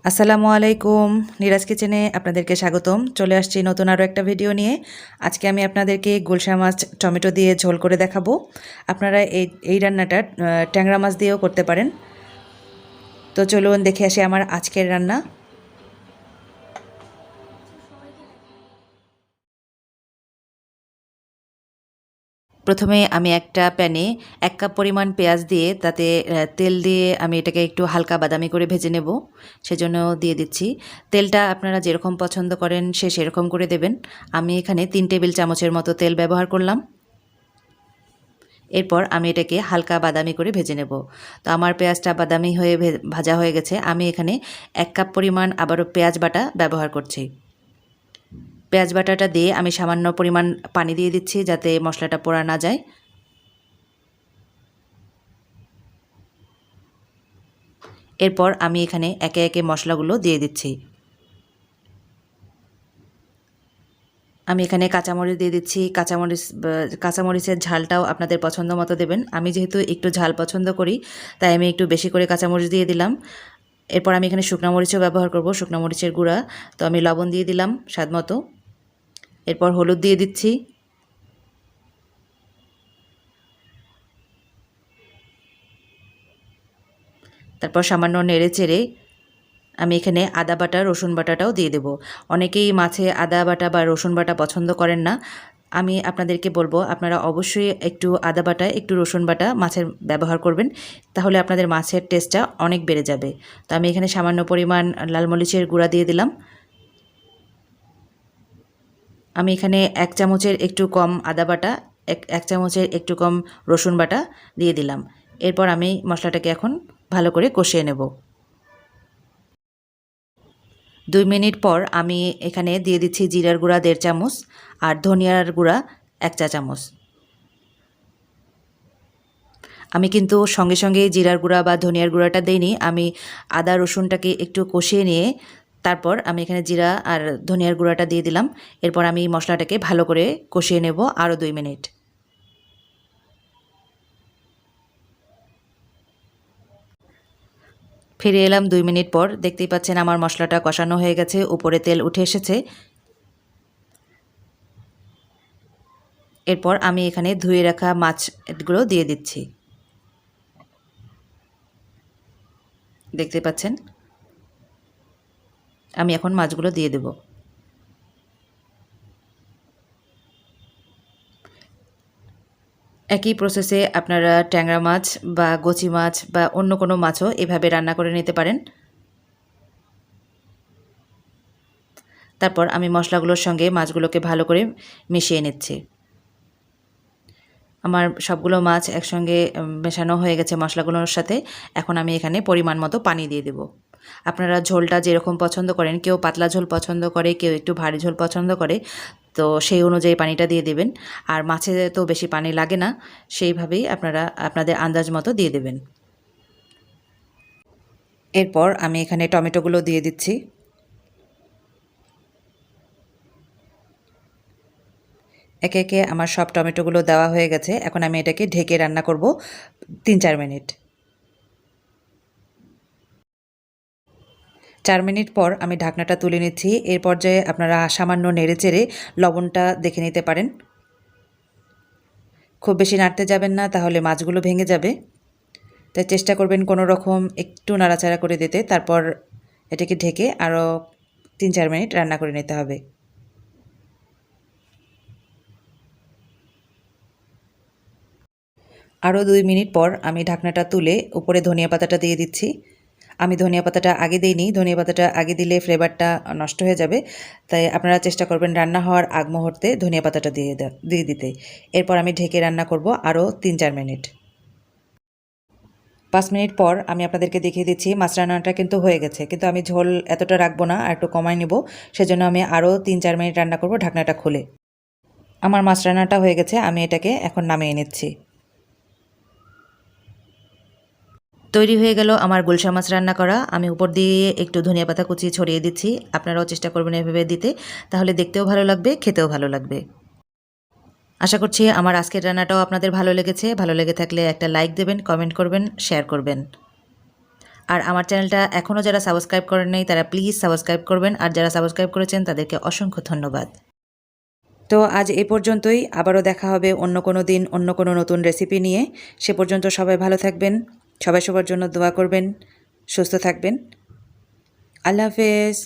আসসালামু আলাইকুম। নিরাজ কিচেনে আপনাদেরকে স্বাগতম। চলে আসছি নতুন আরও একটা ভিডিও নিয়ে। আজকে আমি আপনাদেরকে গুলশা মাছ টমেটো দিয়ে ঝোল করে দেখাবো। আপনারা এই রান্নাটা ট্যাংরা মাছ দিয়েও করতে পারেন। তো চলুন দেখে আসি আমার আজকের রান্না। প্রথমে আমি একটা প্যানে 1 কাপ পরিমাণ পেঁয়াজ দিয়ে তাতে তেল দিয়ে আমি এটাকে একটু হালকা বাদামি করে ভেজে নেব, সেজন্য দিয়ে দিচ্ছি। তেলটা আপনারা যেরকম পছন্দ করেন সেরকম করে দেবেন। আমি এখানে 3 টেবিল চামচের মতো তেল ব্যবহার করলাম। এরপর আমি এটাকে হালকা বাদামি করে ভেজে নেব। তো আমার পেঁয়াজটা বাদামি হয়ে ভাজা হয়ে গেছে। আমি এখানে 1 কাপ পরিমাণ আবারও পেঁয়াজ বাটা ব্যবহার করছি। পেঁয়াজ বাটাটা দিয়ে আমি সামান্য পরিমাণ পানি দিয়ে দিচ্ছি যাতে মশলাটা পোড়া না যায়। এরপর আমি এখানে একে একে মশলাগুলো দিয়ে দিচ্ছি। আমি এখানে কাঁচামরিচ দিয়ে দিচ্ছি। কাঁচামরিচের ঝালটাও আপনাদের পছন্দ মতো দেবেন। আমি যেহেতু একটু ঝাল পছন্দ করি তাই আমি একটু বেশি করে কাঁচামরিচ দিয়ে দিলাম। এরপর আমি এখানে শুকনো মরিচও ব্যবহার করব, শুকনো মরিচের গুঁড়া। তো আমি লবণ দিয়ে দিলাম স্বাদ মতো। এরপর হলুদ দিয়ে দিচ্ছি। তারপর সামান্য নেড়ে চেড়ে আমি এখানে আদা বাটা রসুন বাটাটাও দিয়ে দেব। অনেকেই মাছে আদা বাটা বা রসুন বাটা পছন্দ করেন না। আমি আপনাদেরকে বলবো আপনারা অবশ্যই একটু আদা বাটা একটু রসুন বাটা মাছের ব্যবহার করবেন, তাহলে আপনাদের মাছের টেস্টটা অনেক বেড়ে যাবে। তো আমি এখানে সামান্য পরিমাণ লাল মরিচের গুঁড়া দিয়ে দিলাম। আমি এখানে 1 চামচের একটু কম আদা বাটা, এক চামচের একটু কম রসুন বাটা দিয়ে দিলাম। এরপর আমি মশলাটাকে এখন ভালো করে কষিয়ে নেব। 2 মিনিট পর আমি এখানে দিয়ে দিচ্ছি জিরার গুঁড়া 1.5 চামচ আর ধনিয়ার গুঁড়া 1 চা চামচ। আমি কিন্তু সঙ্গে সঙ্গে জিরার গুঁড়া বা ধনিয়ার গুঁড়াটা দেইনি। আমি আদা রসুনটাকে একটু কষিয়ে নিয়ে তারপর আমি এখানে জিরা আর ধনিয়ার গুঁড়াটা দিয়ে দিলাম। এরপর আমি মশলাটাকে ভালো করে কষিয়ে নেব আরও 2 মিনিট। ফিরে এলাম 2 মিনিট পর। দেখতেই পাচ্ছেন আমার মশলাটা কষানো হয়ে গেছে, উপরে তেল উঠে এসেছে। এরপর আমি এখানে ধুয়ে রাখা মাছগুলো দিয়ে দিচ্ছি। দেখতে পাচ্ছেন আমি এখন মাছগুলো দিয়ে দেব। একই প্রসেসে আপনারা ট্যাংরা মাছ বা গচি মাছ বা অন্য কোনো মাছও এভাবে রান্না করে নিতে পারেন। তারপর আমি মশলাগুলোর সঙ্গে মাছগুলোকে ভালো করে মিশিয়ে নিচ্ছি। আমার সবগুলো মাছ একসঙ্গে মেশানো হয়ে গেছে মশলাগুলোর সাথে। এখন আমি এখানে পরিমাণ মতো পানি দিয়ে দেব। আপনারা ঝোলটা যেরকম পছন্দ করেন, কেউ পাতলা ঝোল পছন্দ করে, কেউ একটু ভারী ঝোল পছন্দ করে, তো সেই অনুযায়ী পানিটা দিয়ে দেবেন। আর মাছে তো বেশি পানি লাগে না, সেইভাবেই আপনারা আপনাদের আন্দাজ মতো দিয়ে দেবেন। এরপর আমি এখানে টমেটোগুলো দিয়ে দিচ্ছি। একে একে আমার সব টমেটোগুলো দেওয়া হয়ে গেছে। এখন আমি এটাকে ঢেকে রান্না করব 3-4 মিনিট। 4 মিনিট পর আমি ঢাকনাটা তুলে নিচ্ছি। এর পর্যায়ে আপনারা সামান্য নেড়েচেড়ে লবণটা দেখে নিতে পারেন। খুব বেশি নাড়তে যাবেন না, তাহলে মাছগুলো ভেঙে যাবে। তাই চেষ্টা করবেন কোনো রকম একটু নাড়াচাড়া করে দিতে। তারপর এটাকে ঢেকে আরও 3-4 মিনিট রান্না করে নিতে হবে। আরও 2 মিনিট পর আমি ঢাকনাটা তুলে উপরে ধনিয়া পাতাটা দিয়ে দিচ্ছি। আমি ধনিয়া পাতাটা আগে দিইনি। ধনিয়া পাতাটা আগে দিলে ফ্লেভারটা নষ্ট হয়ে যাবে। তাই আপনারা চেষ্টা করবেন রান্না হওয়ার আগ মুহূর্তে ধনিয়া পাতাটা দিয়ে দিতে। এরপর আমি ঢেকে রান্না করব আরও 3-4 মিনিট। 5 মিনিট পর আমি আপনাদেরকে দেখিয়ে দিচ্ছি মাছ রান্নাটা কিন্তু হয়ে গেছে। কিন্তু আমি ঝোল এতটা রাখবো না, আর একটু কমায় নেব। সেজন্য আমি আরও 3-4 মিনিট রান্না করব ঢাকনাটা খুলে। আমার মাছ রান্নাটা হয়ে গেছে। আমি এটাকে এখন নামিয়ে নিচ্ছি। তৈরি হয়ে গেল আমার গুলশা মাছ রান্না করা। আমি উপর দিয়ে একটু ধনিয়া পাতা কুচি ছড়িয়ে দিচ্ছি। আপনারাও চেষ্টা করবেন এভাবে দিতে, তাহলে দেখতেও ভালো লাগবে, খেতেও ভালো লাগবে। আশা করছি আমার আজকের রান্নাটাও আপনাদের ভালো লেগেছে। ভালো লেগে থাকলে একটা লাইক দেবেন, কমেন্ট করবেন, শেয়ার করবেন। আর আমার চ্যানেলটা এখনও যারা সাবস্ক্রাইব করেন নাই তারা প্লিজ সাবস্ক্রাইব করবেন, আর যারা সাবস্ক্রাইব করেছেন তাদেরকে অসংখ্য ধন্যবাদ। তো আজ এ পর্যন্তই, আবারও দেখা হবে অন্য কোনো দিন অন্য কোনো নতুন রেসিপি নিয়ে। সে পর্যন্ত সবাই ভালো থাকবেন, সবাই সবার জন্য দোয়া করবেন, সুস্থ থাকবেন। আল্লাহ হাফেজ।